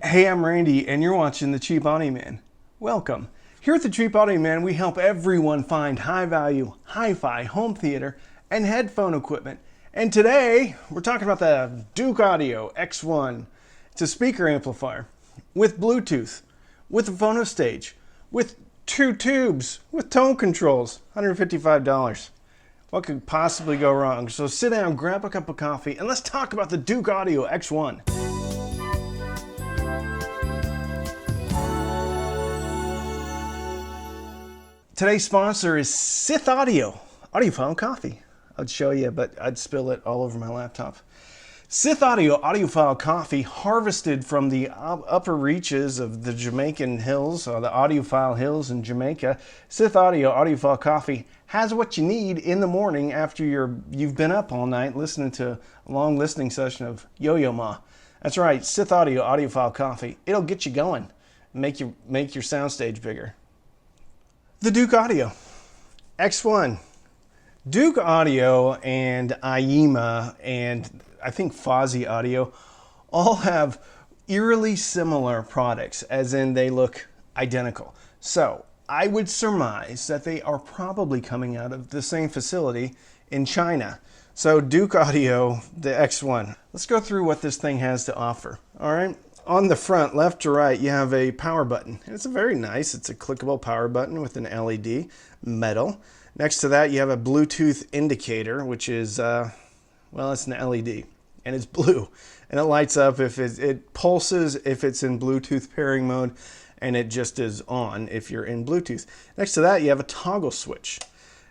Hey, I'm Randy, and you're watching The Cheap Audio Man. Welcome. Here at The Cheap Audio Man, we help everyone find high-value, hi-fi home theater and headphone equipment. And today, we're talking about the Douk Audio X1. It's a speaker amplifier with Bluetooth, with a phono stage, with two tubes, with tone controls, $155. What could possibly go wrong? So sit down, grab a cup of coffee, and let's talk about the Douk Audio X1. Today's sponsor is Sith Audio, audiophile coffee. I'd show you, but I'd spill it all over my laptop. Sith Audio, audiophile coffee, harvested from the upper reaches of the Jamaican hills, or the audiophile hills in Jamaica. Sith Audio, audiophile coffee has what you need in the morning after you've been up all night listening to a long listening session of Yo-Yo Ma. That's right, Sith Audio, audiophile coffee. It'll get you going, make your soundstage bigger. The Douk Audio X1. Douk Audio and IEMA and I think Fozzy Audio all have eerily similar products, as in they look identical. So I would surmise that they are probably coming out of the same facility in China. So Douk Audio, the X1. Let's go through what this thing has to offer. All right. On the front, left to right, you have a power button. It's a clickable power button with an LED, metal. Next to that, you have a Bluetooth indicator, which is, it's an LED, and it's blue. And it lights up if it pulses if it's in Bluetooth pairing mode, and it just is on if you're in Bluetooth. Next to that, you have a toggle switch.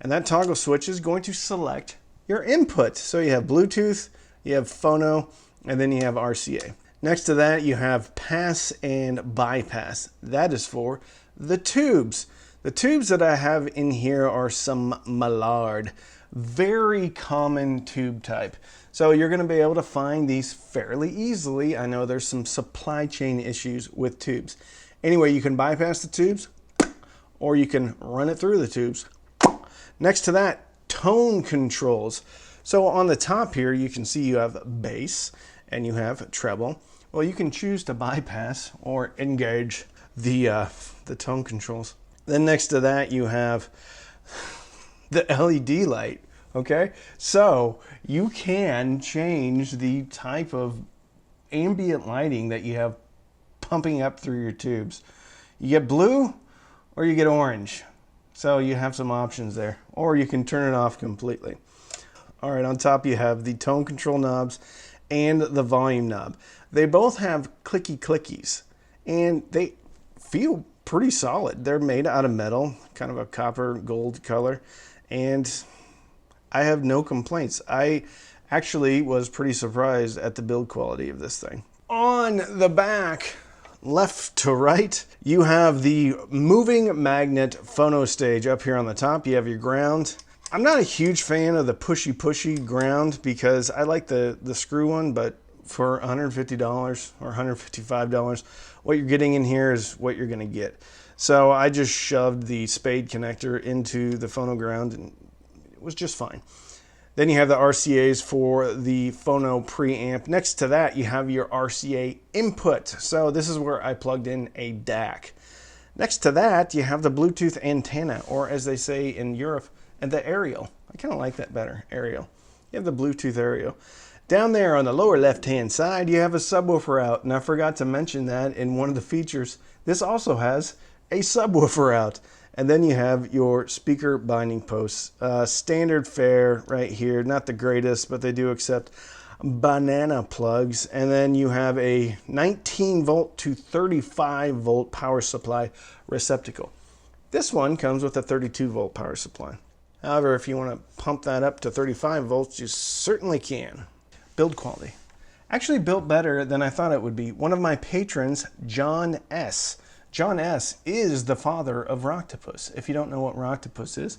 And that toggle switch is going to select your input. So you have Bluetooth, you have phono, and then you have RCA. Next to that, you have pass and bypass. That is for the tubes. The tubes that I have in here are some Mallard, very common tube type. So you're going to be able to find these fairly easily. I know there's some supply chain issues with tubes. Anyway, you can bypass the tubes, or you can run it through the tubes. Next to that, tone controls. So on the top here, you can see you have bass and you have treble. Well, you can choose to bypass or engage the tone controls. Then next to that, you have the LED light, okay? So you can change the type of ambient lighting that you have pumping up through your tubes. You get blue or you get orange. So you have some options there, or you can turn it off completely. All right, on top you have the tone control knobs and the volume knob. They both have clicky clickies, and they feel pretty solid. They're made out of metal, kind of a copper gold color, and I have no complaints. I actually was pretty surprised at the build quality of this thing. On the back, left to right, you have the moving magnet phono stage up here on the top. You have your ground. I'm not a huge fan of the pushy ground because I like the screw one, but for $150 or $155, what you're getting in here is what you're going to get. So I just shoved the spade connector into the phono ground and it was just fine. Then you have the RCAs for the phono preamp. Next to that, you have your RCA input. So this is where I plugged in a DAC. Next to that, you have the Bluetooth antenna, or as they say in Europe, and the aerial. I kind of like that better, aerial. You have the Bluetooth aerial. Down there on the lower left-hand side, you have a subwoofer out, and I forgot to mention that in one of the features. This also has a subwoofer out. And then you have your speaker binding posts. Standard fare right here, not the greatest, but they do accept banana plugs. And then you have a 19 volt to 35 volt power supply receptacle. This one comes with a 32 volt power supply. However, if you want to pump that up to 35 volts, you certainly can. Build quality. Actually built better than I thought it would be. One of my patrons, John S. John S. is the father of Rocktopus. If you don't know what Rocktopus is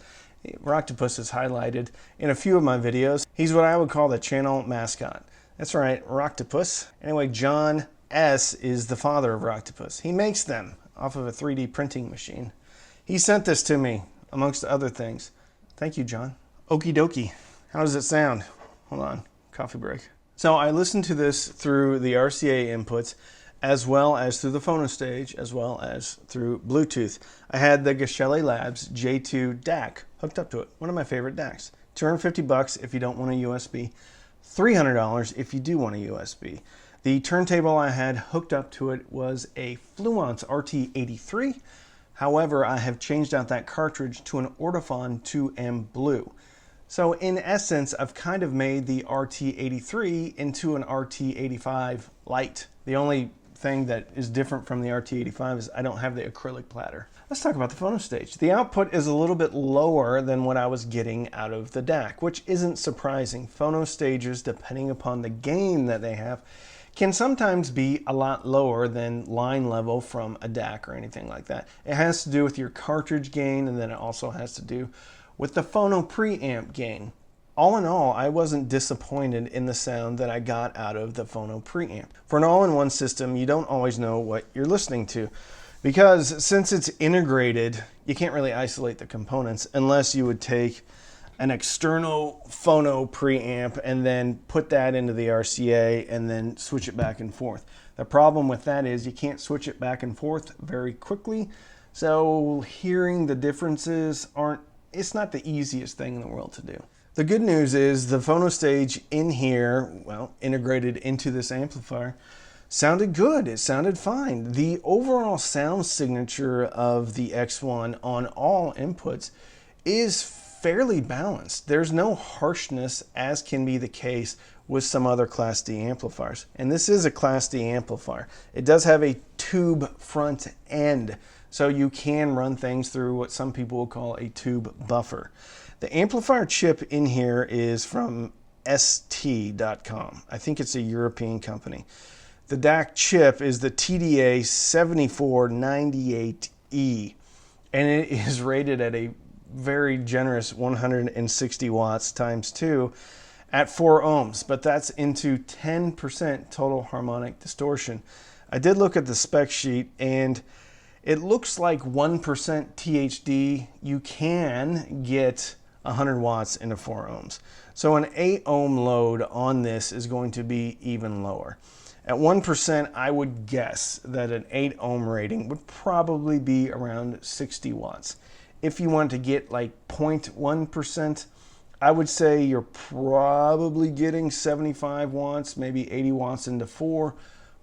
highlighted in a few of my videos. He's what I would call the channel mascot. That's right, Rocktopus. Anyway, John S. is the father of Rocktopus. He makes them off of a 3D printing machine. He sent this to me, amongst other things. Thank you, John. Okie dokie. How does it sound? Hold on, coffee break. So I listened to this through the RCA inputs, as well as through the PhonoStage, as well as through Bluetooth. I had the Geshelli Labs J2 DAC hooked up to it, one of my favorite DACs. $250 if you don't want a USB, $300 if you do want a USB. The turntable I had hooked up to it was a Fluence RT83. However, I have changed out that cartridge to an Ortofon 2M Blue. So in essence, I've kind of made the RT83 into an RT85 Lite. The only thing that is different from the RT85 is I don't have the acrylic platter. Let's talk about the PhonoStage. The output is a little bit lower than what I was getting out of the DAC, which isn't surprising. PhonoStages, depending upon the gain that they have, can sometimes be a lot lower than line level from a DAC or anything like that. It has to do with your cartridge gain, and then it also has to do with the phono preamp gain. All in all, I wasn't disappointed in the sound that I got out of the phono preamp. For an all-in-one system, you don't always know what you're listening to, because since it's integrated, you can't really isolate the components unless you would take an external phono preamp and then put that into the RCA and then switch it back and forth. The problem with that is you can't switch it back and forth very quickly, so hearing the differences it's not the easiest thing in the world to do. The good news is the PhonoStage in here, well, integrated into this amplifier, sounded good. It sounded fine. The overall sound signature of the X1 on all inputs is fairly balanced. There's no harshness, as can be the case with some other Class D amplifiers. And this is a Class D amplifier. It does have a tube front end, so you can run things through what some people will call a tube buffer. The amplifier chip in here is from st.com. I think it's a European company. The Dac Chip is the TDA 7498E, and it is rated at a very generous 160 watts times 2 at 4 ohms, but that's into 10% total harmonic distortion. I did look at the spec sheet, and it looks like 1% THD. You can get 100 watts into 4 ohms. So an 8 ohm load on this is going to be even lower. At 1%, I would guess that an 8 ohm rating would probably be around 60 watts. If you want to get like 0.1%, I would say you're probably getting 75 watts, maybe 80 watts into 4,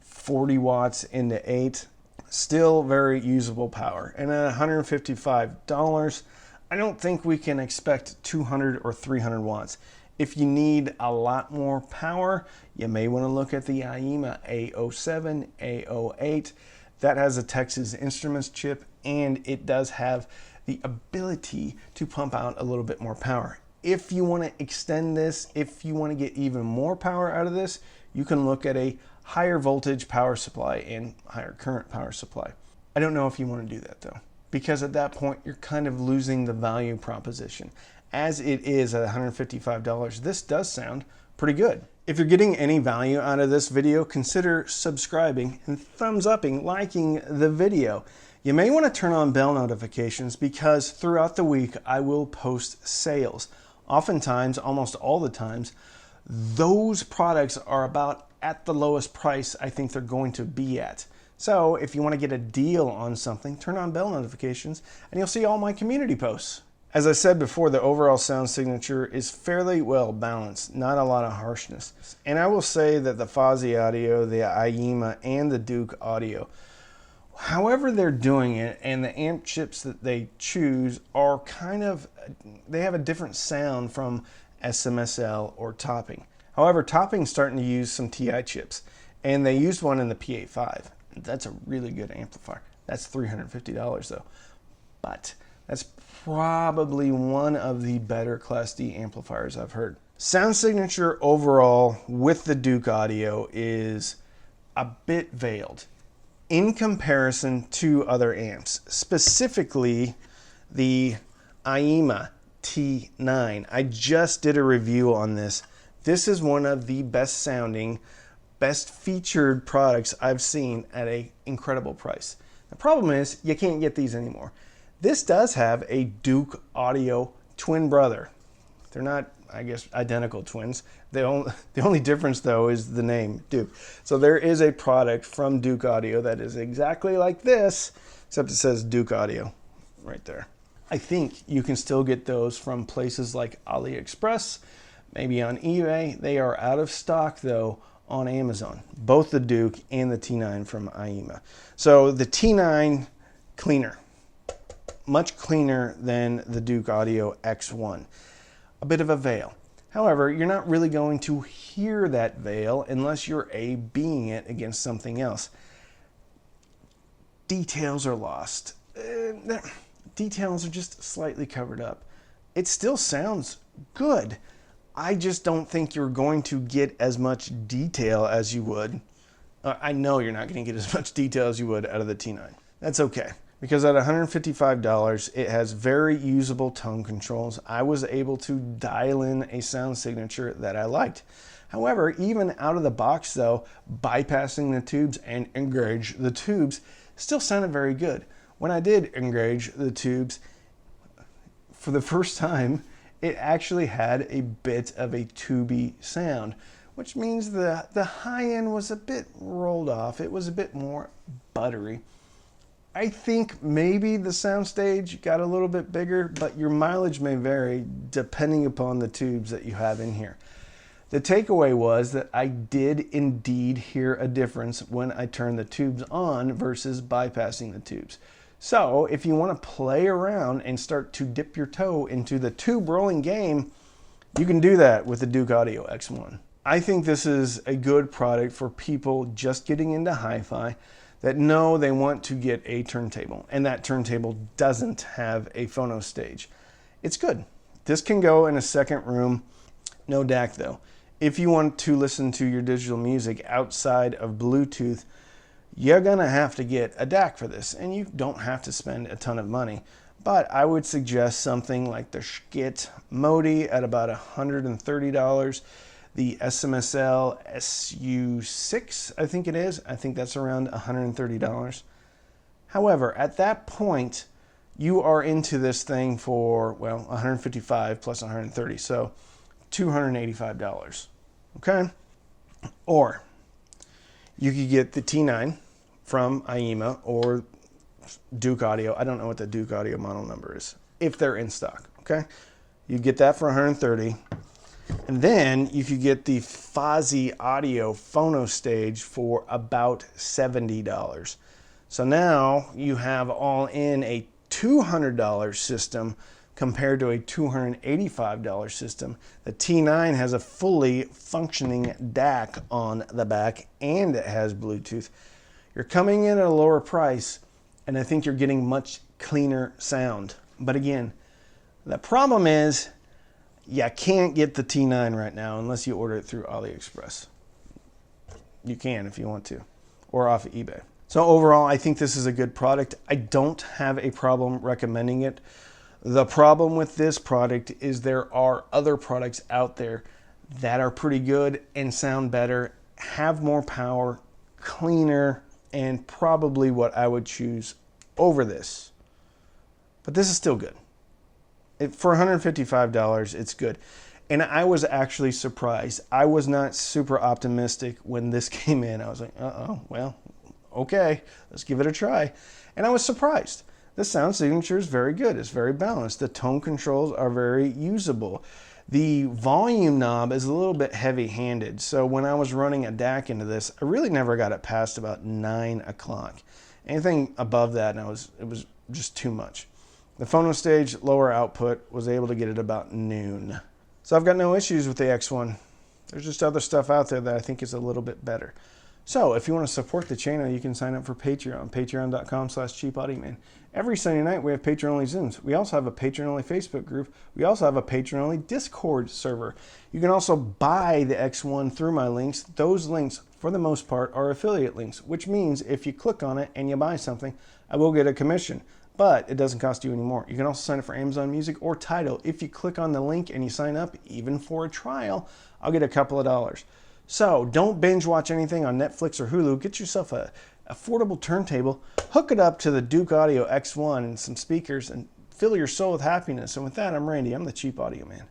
40 watts into 8. Still very usable power. And at $155, I don't think we can expect 200 or 300 watts. If you need a lot more power, you may want to look at the IEMA A07, A08. That has a Texas Instruments chip, and it does have the ability to pump out a little bit more power. If you want to extend this, if you want to get even more power out of this, you can look at a higher voltage power supply and higher current power supply. I don't know if you want to do that though, because at that point you're kind of losing the value proposition. As it is at $155, this does sound pretty good. If you're getting any value out of this video, consider subscribing and thumbs upping, liking the video. You may want to turn on bell notifications because throughout the week I will post sales. Oftentimes, almost all the times, those products are about at the lowest price I think they're going to be at. So if you want to get a deal on something, turn on bell notifications and you'll see all my community posts. As I said before, the overall sound signature is fairly well balanced, not a lot of harshness. And I will say that the Fozzy audio, the IEMA, and the Douk audio, however they're doing it, and the amp chips that they choose are they have a different sound from SMSL or Topping. However, Topping's starting to use some TI chips, and they used one in the PA5. That's a really good amplifier. That's $350 though. But that's probably one of the better Class D amplifiers I've heard. Sound signature overall with the Douk audio is a bit veiled in comparison to other amps, specifically the IEMA T9. I just did a review on this. This is one of the best sounding, best featured products I've seen at an incredible price. The problem is you can't get these anymore. This does have a Douk audio twin brother. They're not I guess, identical twins. The only difference, though, is the name, Douk. So there is a product from Douk Audio that is exactly like this, except it says Douk Audio right there. I think you can still get those from places like AliExpress, maybe on eBay. They are out of stock, though, on Amazon, both the Douk and the T9 from IEMA. So the T9, cleaner. Much cleaner than the Douk Audio X1. A bit of a veil. However, you're not really going to hear that veil unless you're A/Bing it against something else. Details are lost. Details are just slightly covered up. It still sounds good. I just don't think you're going to get as much detail as you would. I know you're not going to get as much detail as you would out of the T9. That's okay, because at $155, it has very usable tone controls. I was able to dial in a sound signature that I liked. However, even out of the box, though, bypassing the tubes and engage the tubes still sounded very good. When I did engage the tubes, for the first time, it actually had a bit of a tubey sound, which means the high end was a bit rolled off. It was a bit more buttery. I think maybe the soundstage got a little bit bigger, but your mileage may vary depending upon the tubes that you have in here. The takeaway was that I did indeed hear a difference when I turned the tubes on versus bypassing the tubes. So if you want to play around and start to dip your toe into the tube rolling game, you can do that with the Douk Audio X1. I think this is a good product for people just getting into hi-fi that know they want to get a turntable, and that turntable doesn't have a phono stage. It's good. This can go in a second room, no DAC though. If you want to listen to your digital music outside of Bluetooth, you're gonna have to get a DAC for this, and you don't have to spend a ton of money. But I would suggest something like the Skit Modi at about $130. The SMSL SU6, I think it is. I think that's around $130. However, at that point, you are into this thing for, well, $155 plus $130, so $285, okay? Or you could get the T9 from IEMA or Douk Audio. I don't know what the Douk Audio model number is, if they're in stock, okay? You get that for $130. And then you could get the Fozzy Audio Phono Stage for about $70. So now you have all in a $200 system compared to a $285 system. The T9 has a fully functioning DAC on the back, and it has Bluetooth. You're coming in at a lower price, and I think you're getting much cleaner sound. But again, the problem is you can't get the T9 right now unless you order it through AliExpress. You can if you want to, or off of eBay. So overall, I think this is a good product. I don't have a problem recommending it. The problem with this product is there are other products out there that are pretty good and sound better, have more power, cleaner, and probably what I would choose over this. But this is still good. For $155, it's good. And I was actually surprised. I was not super optimistic when this came in. I was like, well, okay, let's give it a try. And I was surprised. The sound signature is very good. It's very balanced. The tone controls are very usable. The volume knob is a little bit heavy-handed. So when I was running a DAC into this, I really never got it past about 9 o'clock. Anything above that, it was just too much. The phono stage, lower output, was able to get it about noon. So I've got no issues with the X1. There's just other stuff out there that I think is a little bit better. So if you want to support the channel, you can sign up for Patreon, patreon.com/cheapaudioman. Every Sunday night, we have Patreon-only Zooms. We also have a Patreon-only Facebook group. We also have a Patreon-only Discord server. You can also buy the X1 through my links. Those links, for the most part, are affiliate links, which means if you click on it and you buy something, I will get a commission. But it doesn't cost you any more. You can also sign up for Amazon Music or Tidal. If you click on the link and you sign up, even for a trial, I'll get a couple of dollars. So don't binge watch anything on Netflix or Hulu. Get yourself a affordable turntable, hook it up to the Douk Audio X1 and some speakers, and fill your soul with happiness. And with that, I'm Randy. I'm the Cheap Audio Man.